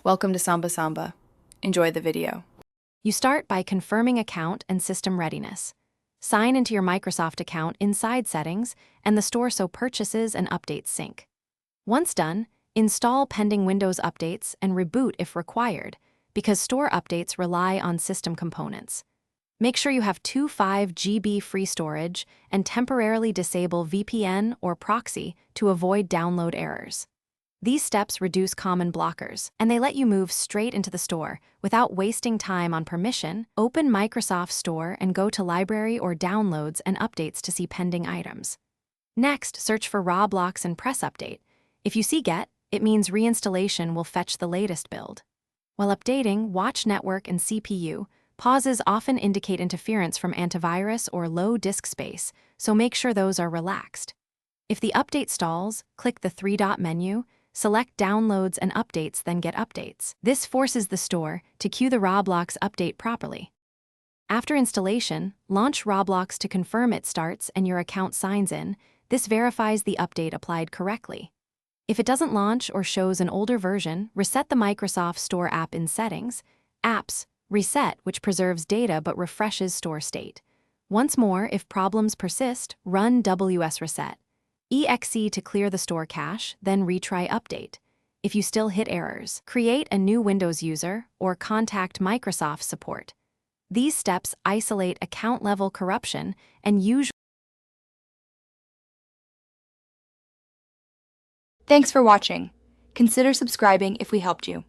Welcome to Samba Samba. Enjoy the video. You start by confirming account and system readiness. Sign into your Microsoft account inside Settings, and the Store so purchases and updates sync. Once done, install pending Windows updates and reboot if required, because Store updates rely on system components. Make sure you have 5 GB free storage and temporarily disable VPN or proxy to avoid download errors. These steps reduce common blockers, and they let you move straight into the store without wasting time on permission. Open Microsoft Store and go to Library or Downloads and Updates to see pending items. Next, search for Roblox and press Update. If you see Get, it means reinstallation will fetch the latest build. While updating, watch network and CPU. Pauses often indicate interference from antivirus or low disk space, so make sure those are relaxed. If the update stalls, click the three-dot menu, select Downloads and Updates, then Get Updates. This forces the store to queue the Roblox update properly. After installation, launch Roblox to confirm it starts and your account signs in. This verifies the update applied correctly. If it doesn't launch or shows an older version, reset the Microsoft Store app in Settings, Apps, Reset, which preserves data but refreshes store state. Once more, if problems persist, run WS Reset. EXE to clear the store cache, then retry update. If you still hit errors, create a new Windows user or contact Microsoft support. These steps isolate account-level corruption and usually. Thanks for watching. Consider subscribing if we helped you.